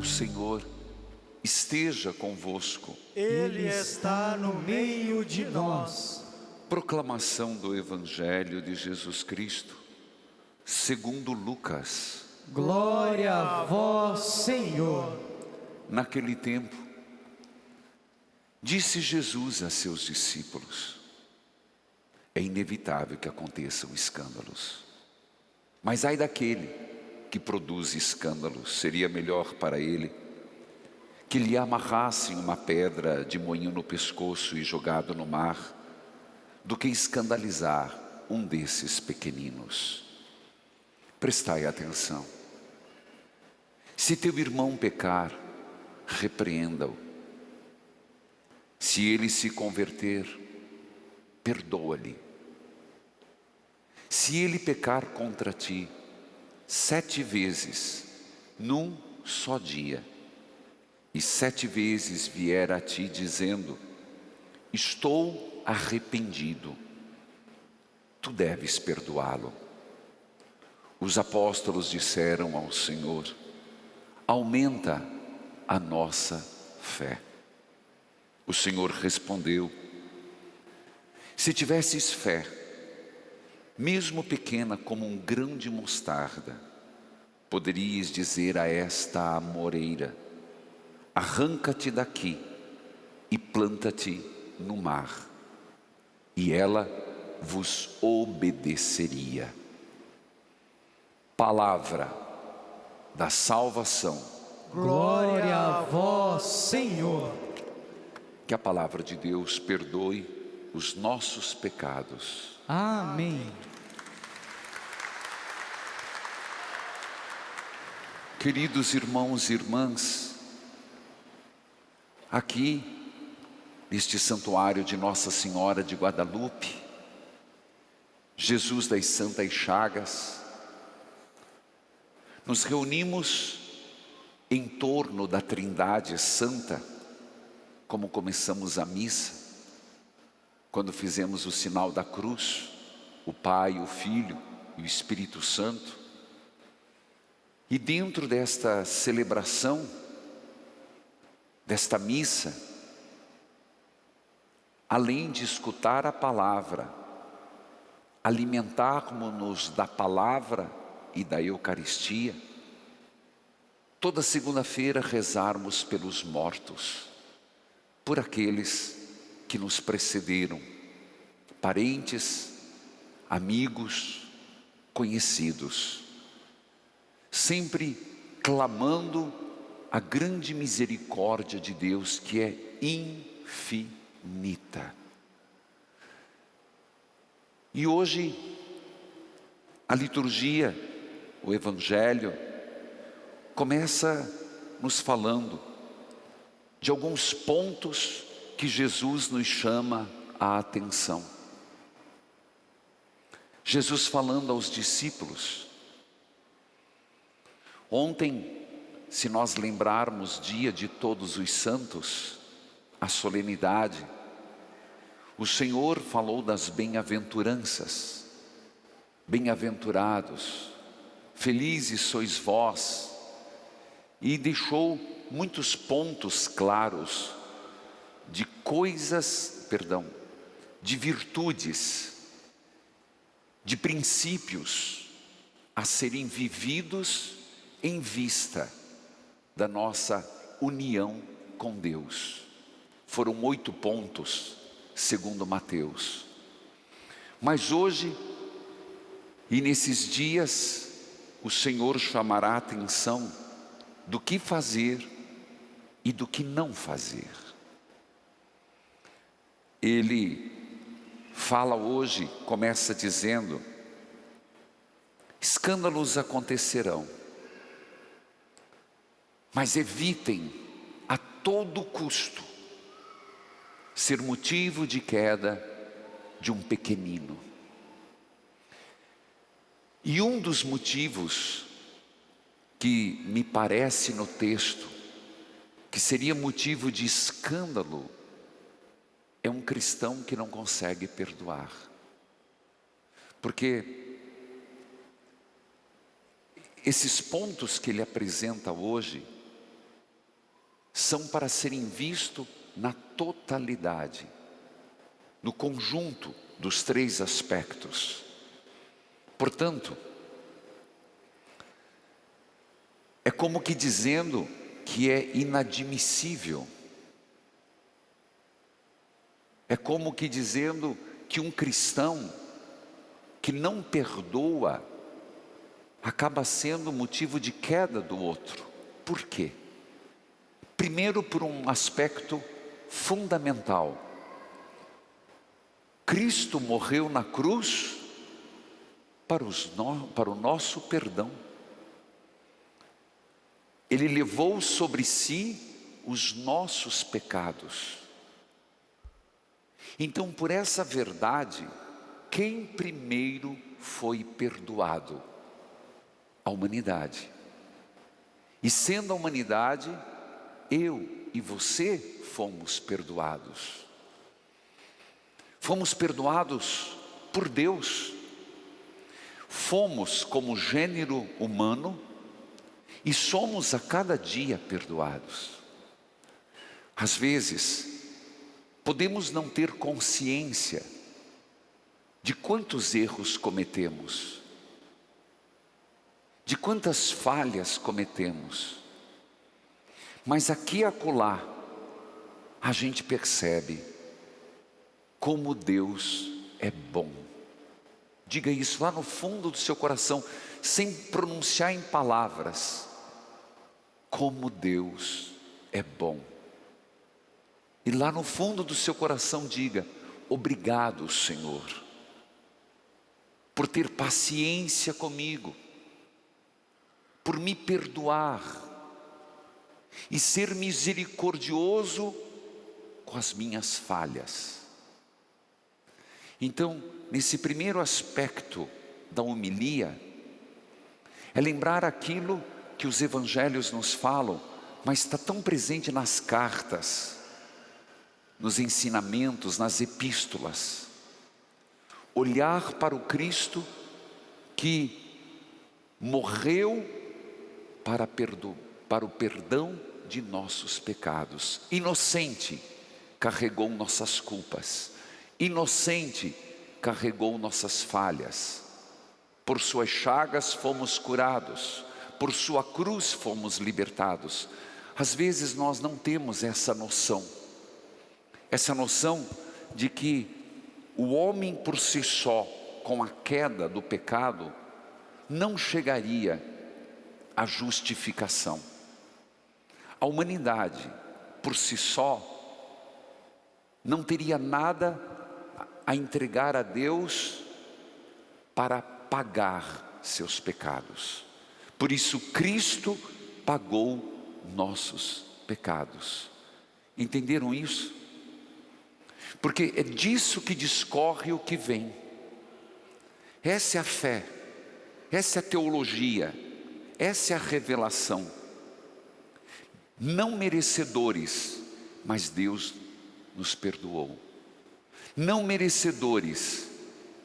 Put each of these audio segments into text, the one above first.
O Senhor esteja convosco. Ele está no meio de nós. Proclamação do Evangelho de Jesus Cristo, segundo Lucas. Glória a vós, Senhor. Naquele tempo, disse Jesus a seus discípulos: é inevitável que aconteçam escândalos, mas ai daquele que produz escândalos. Seria melhor para ele que lhe amarrassem uma pedra de moinho no pescoço e jogado no mar, do que escandalizar um desses pequeninos. Prestai atenção. Se teu irmão pecar, repreenda-o. Se ele se converter, perdoa-lhe. Se ele pecar contra ti 7 vezes, num só dia, e 7 vezes vier a ti dizendo: estou arrependido, tu deves perdoá-lo. Os apóstolos disseram ao Senhor: aumenta a nossa fé. O Senhor respondeu: se tivesses fé, mesmo pequena como um grão de mostarda, poderias dizer a esta amoreira: arranca-te daqui e planta-te no mar, e ela vos obedeceria. Palavra da salvação. Glória a vós, Senhor. Que a palavra de Deus perdoe os nossos pecados. Amém. Queridos irmãos e irmãs, aqui, neste santuário de Nossa Senhora de Guadalupe, Jesus das Santas Chagas, nos reunimos em torno da Trindade Santa, como começamos a missa, quando fizemos o sinal da cruz, o Pai, o Filho e o Espírito Santo. E dentro desta celebração, desta missa, além de escutar a palavra, alimentarmos-nos da palavra e da Eucaristia, toda segunda-feira rezarmos pelos mortos, por aqueles que nos precederam, parentes, amigos, conhecidos, sempre clamando a grande misericórdia de Deus, que é infinita. E hoje, a liturgia, o Evangelho, começa nos falando de alguns pontos que Jesus nos chama a atenção. Jesus falando aos discípulos. Ontem, se nós lembrarmos dia de Todos os Santos, a solenidade, o Senhor falou das bem-aventuranças. Bem-aventurados, felizes sois vós, e deixou muitos pontos claros de de virtudes, de princípios a serem vividos em vista da nossa união com Deus. Foram 8 pontos, segundo Mateus. Mas hoje, e nesses dias, o Senhor chamará a atenção do que fazer e do que não fazer. Ele fala hoje, começa dizendo: escândalos acontecerão, mas evitem a todo custo ser motivo de queda de um pequenino. E um dos motivos que me parece no texto que seria motivo de escândalo é um cristão que não consegue perdoar. Porque esses pontos que ele apresenta hoje são para serem vistos na totalidade, no conjunto dos 3 aspectos. Portanto, é como que dizendo que é inadmissível. É como que dizendo que um cristão que não perdoa acaba sendo motivo de queda do outro. Por quê? Primeiro, por um aspecto fundamental. Cristo morreu na cruz para o nosso perdão. Ele levou sobre si os nossos pecados. Então, por essa verdade, quem primeiro foi perdoado? A humanidade. E sendo a humanidade, eu e você fomos perdoados. Fomos perdoados por Deus. Fomos como gênero humano e somos a cada dia perdoados. Às vezes, podemos não ter consciência de quantos erros cometemos, de quantas falhas cometemos, mas aqui e acolá a gente percebe como Deus é bom. Diga isso lá no fundo do seu coração, sem pronunciar em palavras. Como Deus é bom. E lá no fundo do seu coração diga: obrigado, Senhor, por ter paciência comigo, por me perdoar e ser misericordioso com as minhas falhas. Então, nesse primeiro aspecto da homilia, é lembrar aquilo que os evangelhos nos falam, mas está tão presente nas cartas, nos ensinamentos, nas epístolas. Olhar para o Cristo que morreu para o perdão de nossos pecados. Inocente, carregou nossas culpas. Inocente, carregou nossas falhas. Por suas chagas fomos curados. Por sua cruz fomos libertados. Às vezes nós não temos essa noção de que o homem por si só, com a queda do pecado, não chegaria à justificação. A humanidade por si só não teria nada a entregar a Deus para pagar seus pecados. Por isso Cristo pagou nossos pecados. Entenderam isso? Porque é disso que discorre o que vem. Essa é a fé, essa é a teologia, essa é a revelação. Não merecedores, mas Deus nos perdoou. Não merecedores,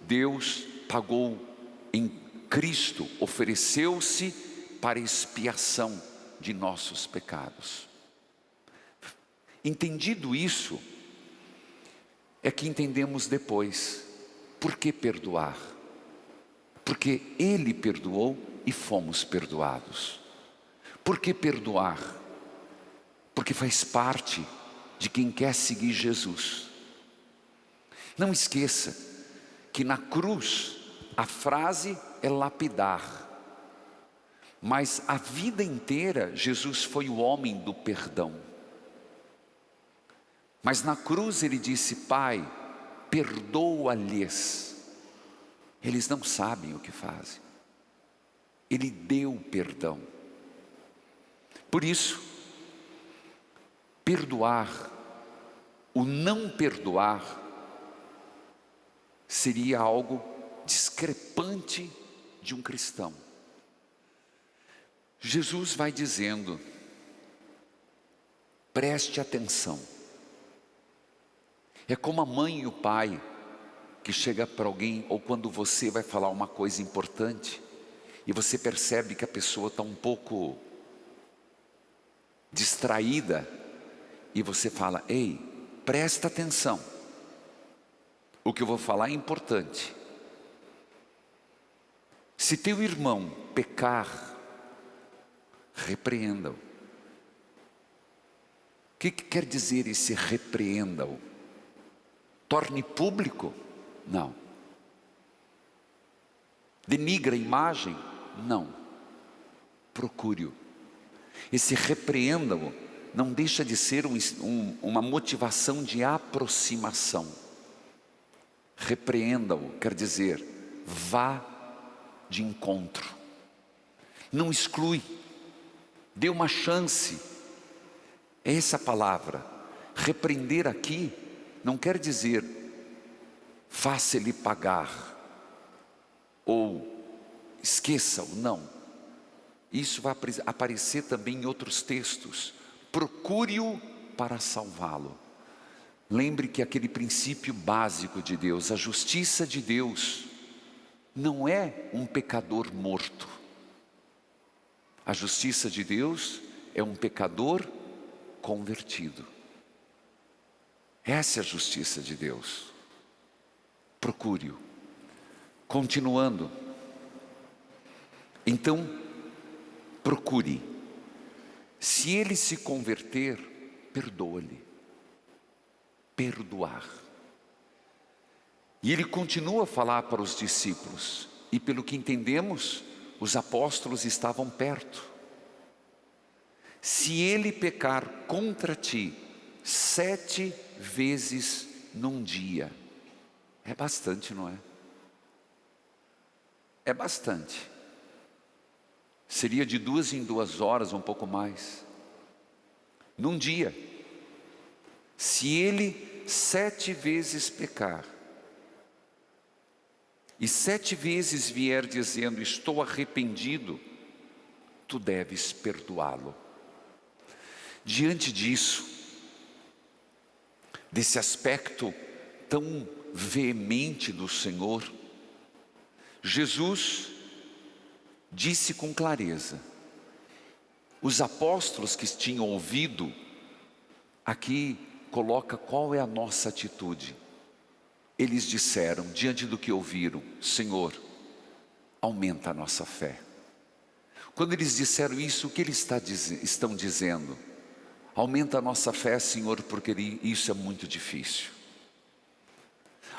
Deus pagou em Cristo, ofereceu-se para expiação de nossos pecados. Entendido isso, é que entendemos depois, por que perdoar? Porque Ele perdoou e fomos perdoados. Por que perdoar? Porque faz parte de quem quer seguir Jesus. Não esqueça que na cruz a frase é lapidar, mas a vida inteira Jesus foi o homem do perdão. Mas na cruz ele disse: Pai, perdoa-lhes, eles não sabem o que fazem. Ele deu perdão. Por isso, perdoar, o não perdoar, seria algo discrepante de um cristão. Jesus vai dizendo: preste atenção. É como a mãe e o pai que chega para alguém, ou quando você vai falar uma coisa importante e você percebe que a pessoa está um pouco distraída, e você fala: ei, presta atenção, o que eu vou falar é importante. Se teu irmão pecar, repreenda-o. O que quer dizer esse repreenda-o? Torne público? Não. Denigra a imagem? Não. Procure-o. Esse repreenda-o não deixa de ser uma motivação de aproximação. Repreenda-o quer dizer, vá de encontro. Não exclui. Dê uma chance. É essa a palavra. Repreender aqui não quer dizer faça-lhe pagar ou esqueça-o, não. Isso vai aparecer também em outros textos. Procure-o para salvá-lo. Lembre que aquele princípio básico de Deus, a justiça de Deus, não é um pecador morto. A justiça de Deus é um pecador convertido. Essa é a justiça de Deus. Procure-o. Continuando. Então, procure. Se ele se converter, perdoa-lhe. Perdoar. E ele continua a falar para os discípulos. E pelo que entendemos, os apóstolos estavam perto. Se ele pecar contra ti 7 vezes num dia, é bastante, não é? É bastante. Seria de 2 em 2 horas, um pouco mais. Num dia. Se ele 7 vezes pecar, e 7 vezes vier dizendo, estou arrependido, tu deves perdoá-lo. Diante disso, desse aspecto tão veemente do Senhor, Jesus disse com clareza. Os apóstolos que tinham ouvido, aqui coloca qual é a nossa atitude. Eles disseram, diante do que ouviram, Senhor, aumenta a nossa fé. Quando eles disseram isso, o que eles estão dizendo? Aumenta a nossa fé, Senhor, porque isso é muito difícil.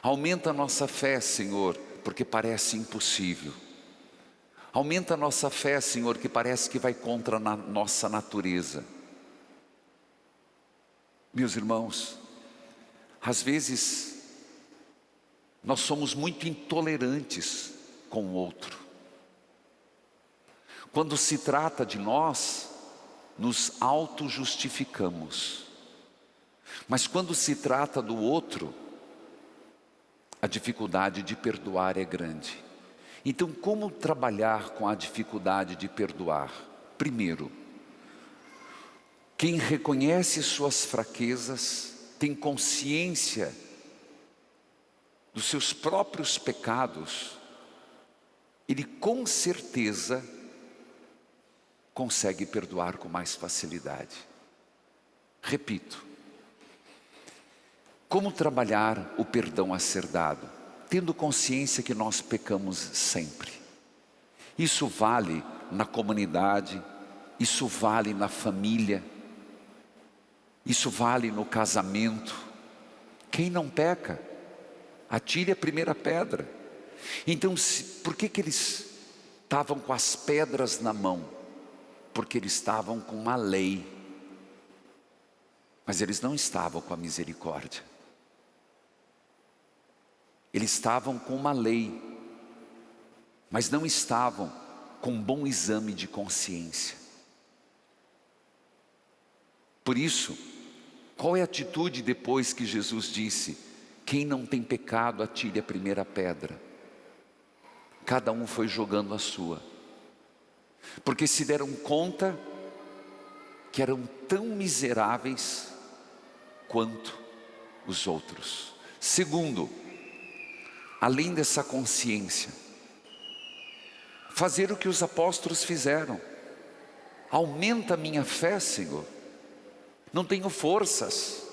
Aumenta a nossa fé, Senhor, porque parece impossível. Aumenta a nossa fé, Senhor, que parece que vai contra a nossa natureza. Meus irmãos, às vezes nós somos muito intolerantes com o outro. Quando se trata de nós, nos auto-justificamos. Mas quando se trata do outro, a dificuldade de perdoar é grande. Então, como trabalhar com a dificuldade de perdoar? Primeiro, quem reconhece suas fraquezas, tem consciência dos seus próprios pecados, ele com certeza consegue perdoar com mais facilidade. Repito, como trabalhar o perdão a ser dado? Tendo consciência que nós pecamos sempre. Isso vale na comunidade, isso vale na família, isso vale no casamento. Quem não peca, atire a primeira pedra. Então, por que eles estavam com as pedras na mão? Porque eles estavam com uma lei, mas eles não estavam com a misericórdia. Eles estavam com uma lei, mas não estavam com um bom exame de consciência. Por isso, qual é a atitude depois que Jesus disse, quem não tem pecado atire a primeira pedra? Cada um foi jogando a sua, porque se deram conta que eram tão miseráveis quanto os outros. Segundo, além dessa consciência, fazer o que os apóstolos fizeram. Aumenta a minha fé, Senhor. não tenho forças.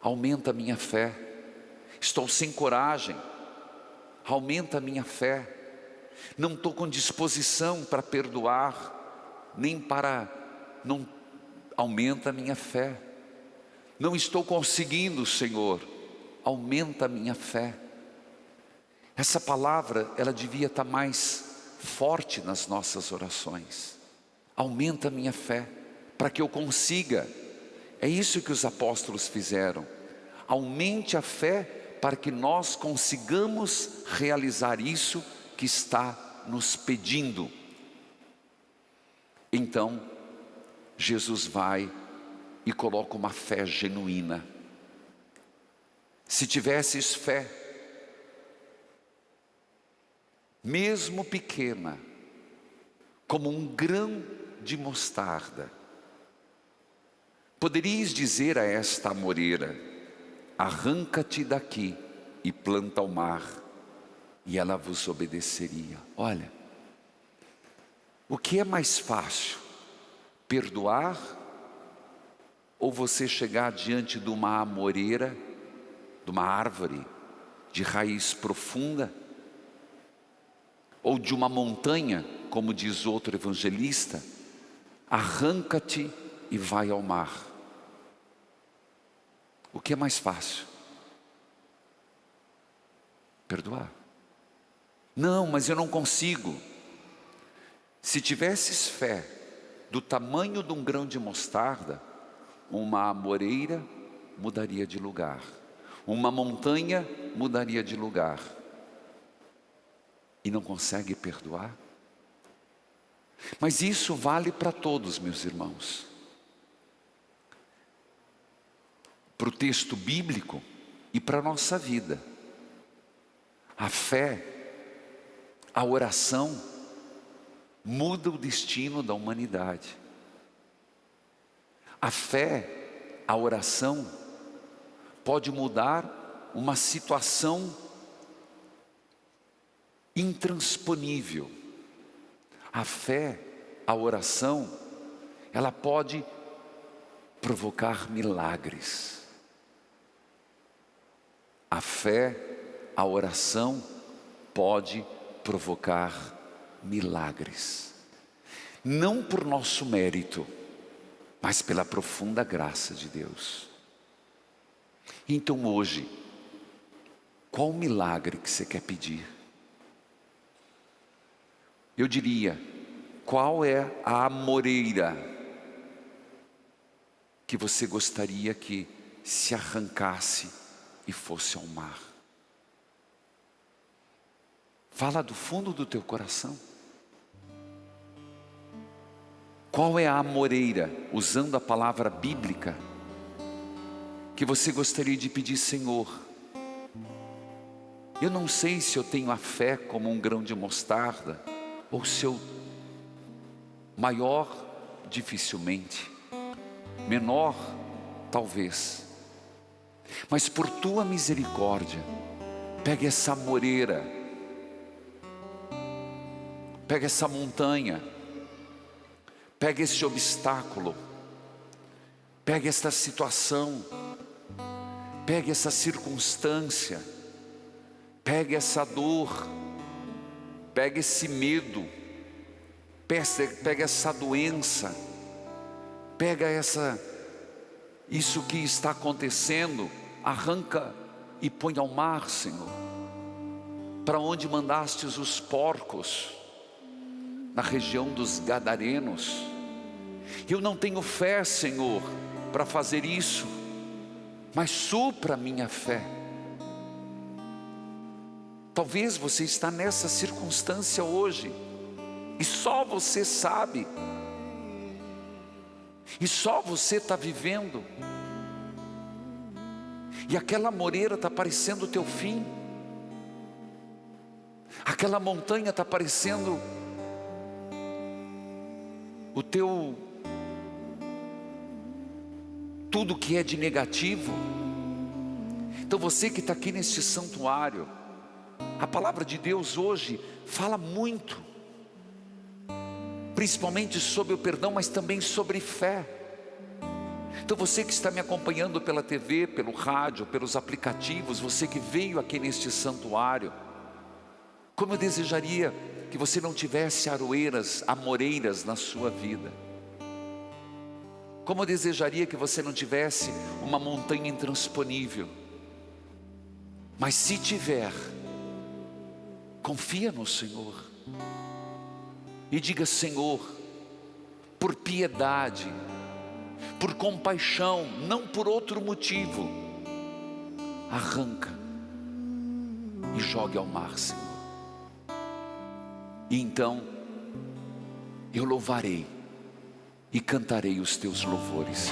Aumenta a minha fé. Estou sem coragem. Aumenta a minha fé. Não estou com disposição para perdoar, nem para... não aumenta a minha fé. Não estou conseguindo, Senhor. Aumenta a minha fé. Essa palavra, ela devia estar mais forte nas nossas orações. Aumenta a minha fé, para que eu consiga. É isso que os apóstolos fizeram. Aumente a fé para que nós consigamos realizar isso que está nos pedindo. Então, Jesus vai e coloca uma fé genuína. Se tivesses fé, mesmo pequena, como um grão de mostarda, poderias dizer a esta amoreira: arranca-te daqui e planta ao mar, e ela vos obedeceria. Olha, o que é mais fácil? Perdoar, ou você chegar diante de uma amoreira, de uma árvore de raiz profunda, ou de uma montanha, como diz outro evangelista: arranca-te e vai ao mar. O que é mais fácil? Perdoar. Não, mas eu não consigo. Se tivesses fé do tamanho de um grão de mostarda, uma amoreira mudaria de lugar, uma montanha mudaria de lugar. E não consegue perdoar? Mas isso vale para todos, meus irmãos. Para o texto bíblico e para a nossa vida. A fé, a oração, muda o destino da humanidade. A fé, a oração, pode mudar uma situação intransponível. A fé, a oração, ela pode provocar milagres. A fé, a oração pode provocar milagres. Não por nosso mérito, mas pela profunda graça de Deus. Então hoje, qual milagre que você quer pedir? Eu diria, qual é a amoreira que você gostaria que se arrancasse e fosse ao mar? Fala do fundo do teu coração. Qual é a amoreira, usando a palavra bíblica, que você gostaria de pedir: Senhor, eu não sei se eu tenho a fé como um grão de mostarda, ou se eu, maior, dificilmente, menor, talvez, mas por tua misericórdia, pega essa amoreira, pega essa montanha, pega esse obstáculo, pega esta situação, pega essa circunstância, pega essa dor, pega esse medo, pega essa doença, pega isso que está acontecendo, arranca e põe ao mar, Senhor. Para onde mandastes os porcos? Na região dos Gadarenos. Eu não tenho fé, Senhor, para fazer isso, mas supra a minha fé. Talvez você está nessa circunstância hoje, e só você sabe, e só você está vivendo, e aquela moreira está parecendo o teu fim, aquela montanha está parecendo o teu, tudo que é de negativo. Então você que está aqui neste santuário, a palavra de Deus hoje fala muito, principalmente sobre o perdão, mas também sobre fé. Então você que está me acompanhando pela TV, pelo rádio, pelos aplicativos, você que veio aqui neste santuário, como eu desejaria que você não tivesse amoreiras na sua vida. Como eu desejaria que você não tivesse uma montanha intransponível. Mas se tiver, confia no Senhor. E diga: Senhor, por piedade, por compaixão, não por outro motivo, arranca e jogue ao mar, Senhor. E então eu louvarei e cantarei os teus louvores.